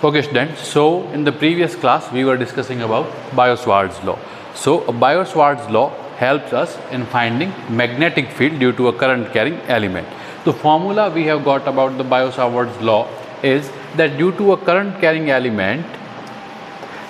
Okay students, so in the previous class we were discussing about Biot-Savart's law. So Biot-Savart's law helps us in finding magnetic field due to a current carrying element. The formula we have got about the Biot-Savart's law is that due to a current carrying element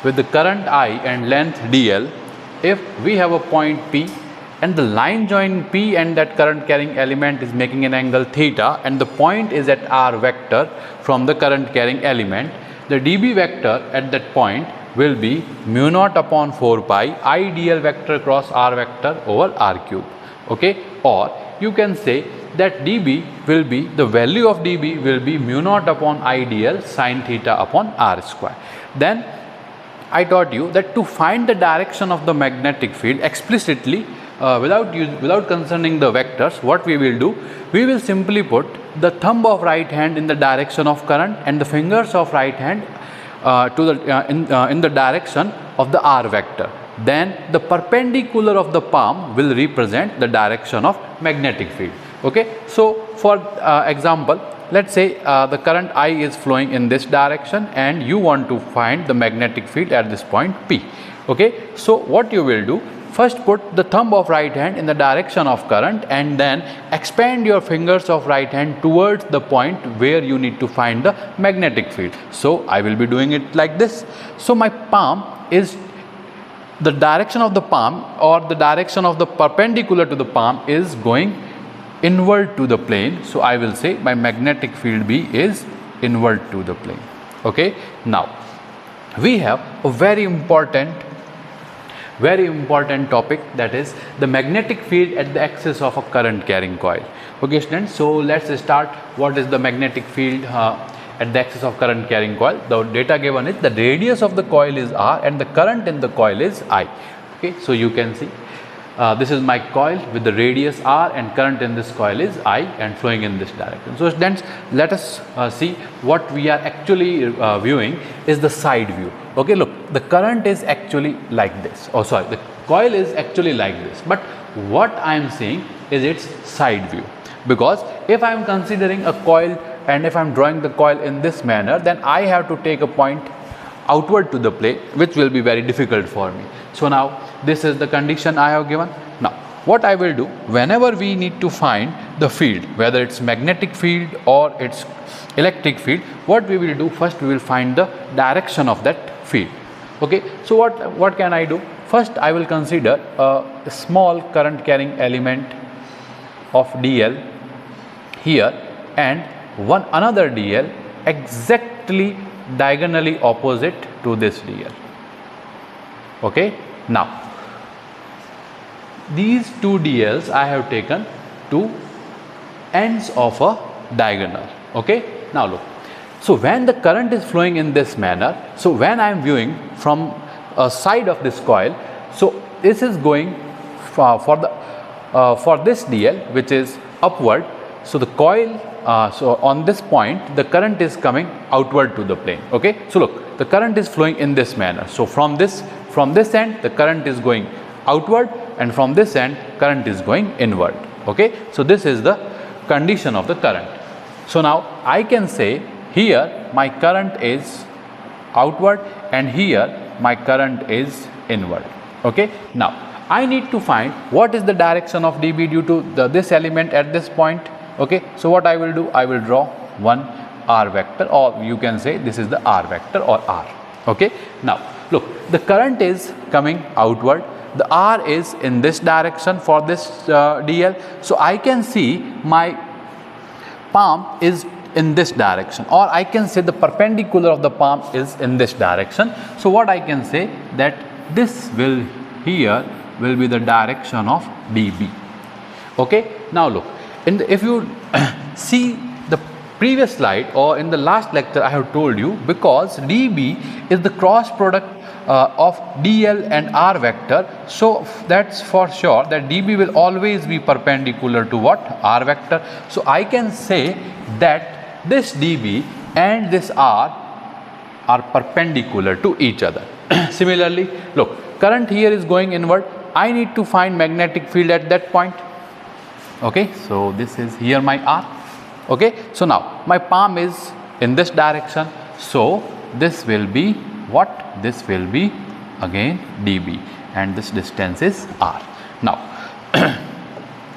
with the current I and length dl, if we have a point P and the line joining P and that current carrying element is making an angle theta and the point is at r vector from the current carrying element, the dB vector at that point will be mu naught upon 4 pi I dl vector cross r vector over r cube. Okay, or you can say that dB will be, the value of dB will be mu naught upon I dl sin theta upon r square. Then I taught you that to find the direction of the magnetic field explicitly without concerning the vectors, what we will do, we will simply put the thumb of right hand in the direction of current and the fingers of right hand in the direction of the r vector. Then the perpendicular of the palm will represent the direction of magnetic field. Okay, so for example, let's say the current I is flowing in this direction and you want to find the magnetic field at this point P. Okay, so what you will do, first put the thumb of right hand in the direction of current and then expand your fingers of right hand towards the point where you need to find the magnetic field. So I will be doing it like this. So my palm is, the direction of the palm or the direction of the perpendicular to the palm is going inward to the plane. So I will say my magnetic field B is inward to the plane. Okay, now we have a very important topic, that is the magnetic field at the axis of a current carrying coil. Okay students, so let's start. What is the magnetic field at the axis of current carrying coil? The data given is the radius of the coil is R and the current in the coil is I. Okay, so you can see this is my coil with the radius R and current in this coil is I and flowing in this direction. So students, let us see what we are actually viewing is the side view. Okay, look, the current is actually like this. Oh sorry, the coil is actually like this, but what I am seeing is its side view, because if I am considering a coil and if I am drawing the coil in this manner, then I have to take a point outward to the plane, which will be very difficult for me. So now this is the condition I have given. Now what I will do, whenever we need to find the field, whether it's magnetic field or it's electric field, what we will do, first we will find the direction of that field. Okay, so what can I do? First I will consider a small current carrying element of dl here and another dl exactly diagonally opposite to this dl. Okay, now these two dls I have taken to ends of a diagonal. Okay, now look, so when the current is flowing in this manner, so when I am viewing from a side of this coil, so this is going for this dl which is upward. So the coil, so on this point the current is coming outward to the plane. Okay, so look, the current is flowing in this manner. So from this end the current is going outward and from this end current is going inward. Okay, so this is the condition of the current. So now I can say here my current is outward and here my current is inward. Okay, now I need to find what is the direction of dB due to this element at this point. Okay, so what I will do, I will draw one r vector, or you can say this is the r vector or r. Okay, now look, the current is coming outward, the r is in this direction for this dl. So I can see my palm is in this direction, or I can say the perpendicular of the palm is in this direction. So what I can say, that this will here will be the direction of dB. Okay, now look, if you see the previous slide or in the last lecture, I have told you, because dB is the cross product of dl and r vector, so that's for sure that dB will always be perpendicular to what? R vector. So I can say that this dB and this r are perpendicular to each other. Similarly, look, current here is going inward. I need to find magnetic field at that point. Okay, so this is here my r. Okay, so now my palm is in this direction, so this will be what? This will be again dB, and this distance is r. Now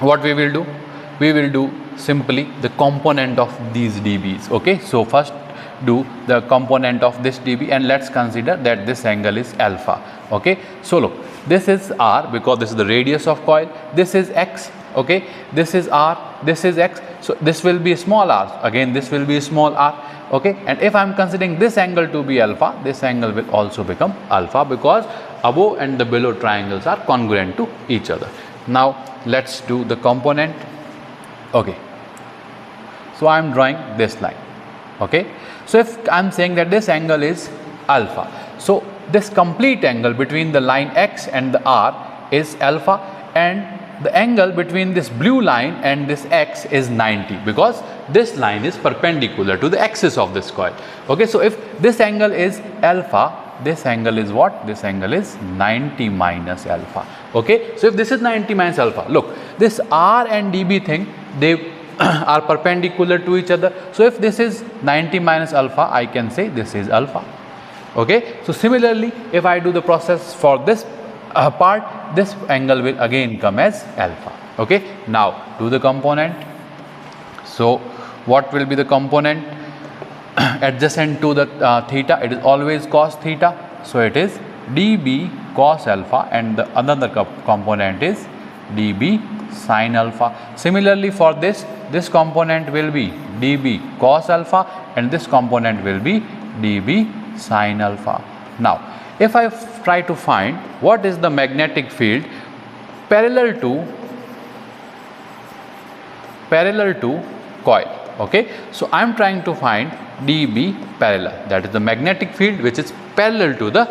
what we will do? We will do simply the component of these dBs. Okay, so first do the component of this dB, and let's consider that this angle is alpha. Okay, so look, this is r because this is the radius of coil, this is x. Okay, this is r, this is x, so this will be small r, again this will be small r. Okay, and if I am considering this angle to be alpha, this angle will also become alpha because above and the below triangles are congruent to each other. Now let's do the component. Okay, so I am drawing this line. Okay, so if I am saying that this angle is alpha, so this complete angle between the line x and the r is alpha, and the angle between this blue line and this x is 90 because this line is perpendicular to the axis of this coil. Okay, so if this angle is alpha, this angle is what? This angle is 90 minus alpha. Okay, so if this is 90 minus alpha, look, this r and dB thing, they are perpendicular to each other. So if this is 90 minus alpha, I can say this is alpha. Okay, so similarly, if I do the process for this part, this angle will again come as alpha. Okay, now do the component. So what will be the component adjacent to the theta? It is always cos theta, so it is dB cos alpha, and the another component is dB sin alpha. Similarly for this component will be dB cos alpha, and this component will be dB sin alpha. Now if I try to find what is the magnetic field parallel to coil. Okay, so I am trying to find dB parallel, that is the magnetic field which is parallel to the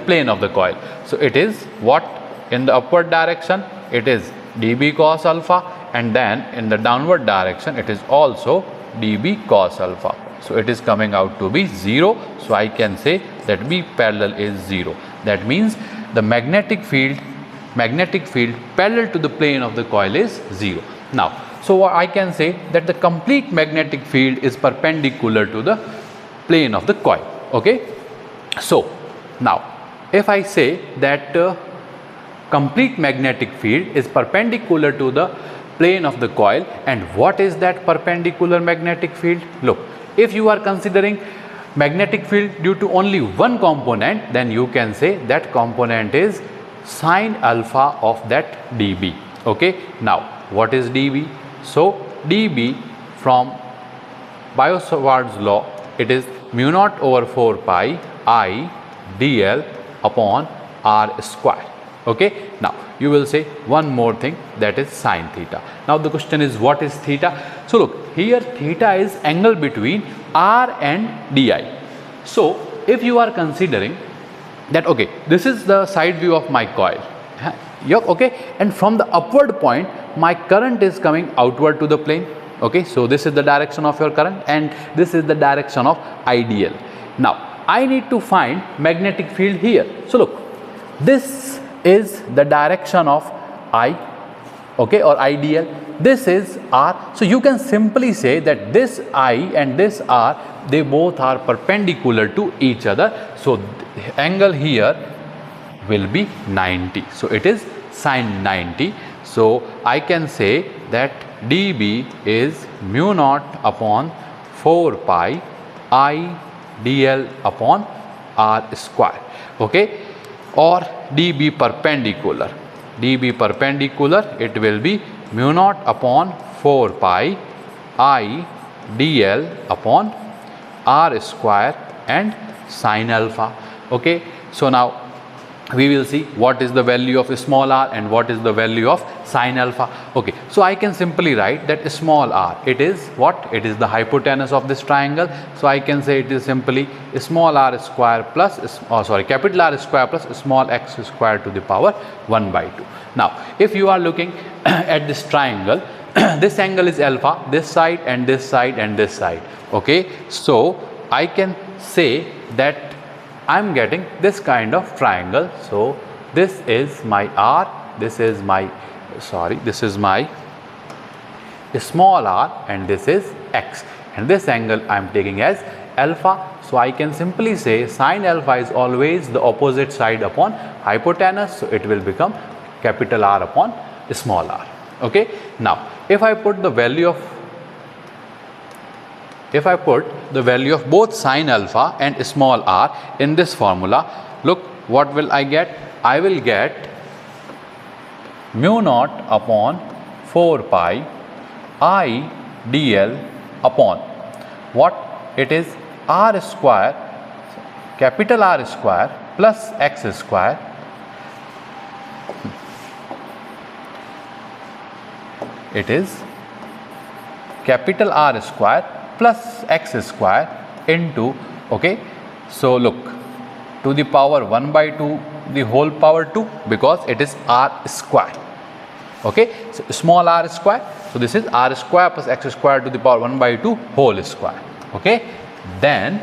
plane of the coil. So it is what? In the upward direction it is dB cos alpha, and then in the downward direction it is also dB cos alpha. So it is coming out to be 0. So I can say that B parallel is 0. That means the magnetic field parallel to the plane of the coil is 0. Now, so I can say that the complete magnetic field is perpendicular to the plane of the coil. Okay, so now if I say that complete magnetic field is perpendicular to the plane of the coil, and what is that perpendicular magnetic field? Look, if you are considering magnetic field due to only one component, then you can say that component is sin alpha of that dB. Okay, now what is dB? So dB from Biot-Savart's law, it is mu naught over 4 pi I dl upon r square. Okay, now you will say one more thing, that is sin theta. Now the question is, what is theta? So look, here theta is angle between r and di. So if you are considering that, okay, this is the side view of my coil, okay, and from the upward point my current is coming outward to the plane. Okay, so this is the direction of your current, and this is the direction of IDL. Now I need to find magnetic field here. So look, this is the direction of I, okay, or IDL. This is R. So you can simply say that this I and this R, they both are perpendicular to each other. So the angle here will be 90. So it is sin 90. So I can say that dB is mu naught upon 4 pi I dl upon r square. Okay, or dB perpendicular. dB perpendicular, it will be mu naught upon 4 pi I dl upon r square and sin alpha. Okay, so now we will see what is the value of small r and what is the value of sin alpha. Okay, so I can simply write that small r, it is what? It is the hypotenuse of this triangle. So I can say it is simply small r square plus, capital R square plus small x square to the power 1 by 2. Now if you are looking at this triangle, this angle is alpha, this side and this side and this side. Okay, so I can say that I am getting this kind of triangle. So this is my r, this is my small r, and this is x, and this angle I am taking as alpha. So I can simply say sine alpha is always the opposite side upon hypotenuse. So it will become capital R upon small r. Okay. Now if I put the value of both sine alpha and small r in this formula, look what will I get? I will get mu naught upon 4 pi I dl upon what it is, r square, capital R square plus x square it is capital R square plus x square into, okay, so look, to the power 1 by 2 the whole power 2, because it is r square. Okay, so small r square, so this is r square plus x square to the power 1 by 2 whole square. Okay, then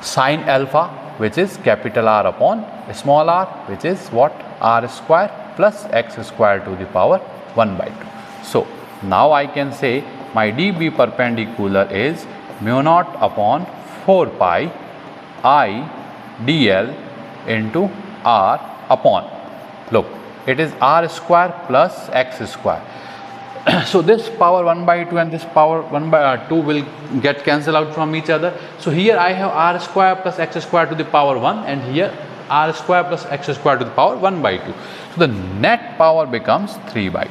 sine alpha, which is capital R upon small r, which is what, r square plus x square to the power 1 by 2. So now I can say my dB perpendicular is mu naught upon 4 pi I dl into r upon, look, it is r square plus x square. So this power 1 by 2 and this power 1 by 2 will get cancelled out from each other. So here I have r square plus x square to the power 1, and here r square plus x square to the power 1 by 2. So the net power becomes 3 by 2.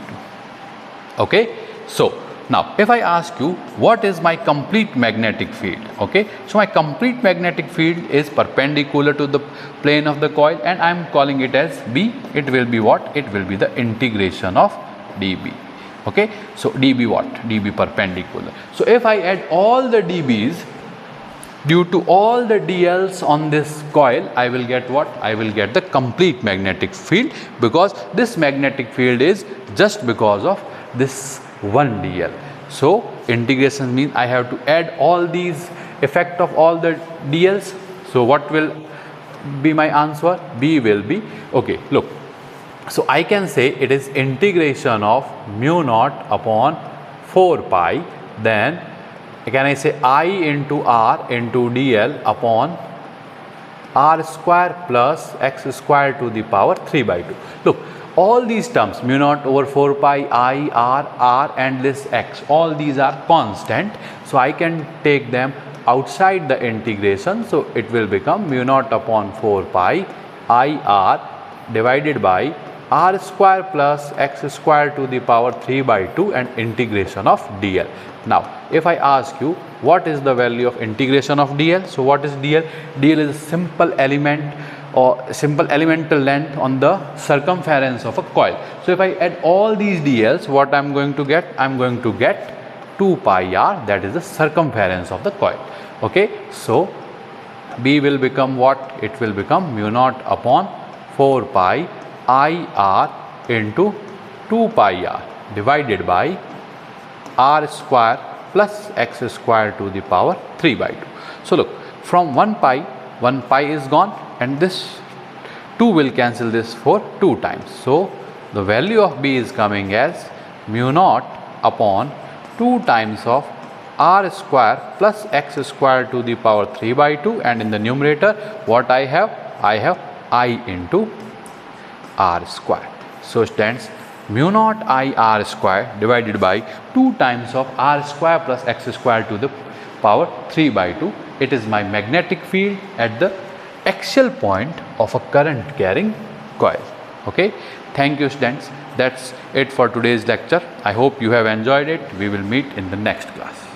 Okay. So now if I ask you what is my complete magnetic field, okay, so my complete magnetic field is perpendicular to the plane of the coil, and I am calling it as B. It will be what? It will be the integration of dB. Okay, so dB what? dB perpendicular. So if I add all the dBs due to all the dLs on this coil, I will get what? I will get the complete magnetic field, because this magnetic field is just because of this one dl. So integration means I have to add all these effect of all the dls. So what will be my answer? B will be, okay, look, so I can say it is integration of mu naught upon 4 pi, then can I say I into r into dl upon r square plus x square to the power 3 by 2. Look, all these terms, mu naught over 4 pi, I, r and this x, all these are constant. So I can take them outside the integration. So it will become mu naught upon 4 pi I r divided by r square plus x square to the power 3 by 2 and integration of dl. Now if I ask you what is the value of integration of dl, so what is dl? dl is a simple element or simple elemental length on the circumference of a coil. So if I add all these dls, what I am going to get? I am going to get 2 pi r, that is the circumference of the coil. Okay, so B will become what? It will become mu naught upon 4 pi I r into 2 pi r divided by r square plus x square to the power 3 by 2. So look, from 1 pi is gone, and this 2 will cancel this for 2 times. So the value of B is coming as mu naught upon 2 times of r square plus x square to the power 3 by 2, and in the numerator what I have? I have I into r square. So stands mu naught I r square divided by 2 times of r square plus x square to the power 3 by 2. It is my magnetic field at the axial point of a current carrying coil. Okay, thank you students. That's it for today's lecture. I hope you have enjoyed it. We will meet in the next class.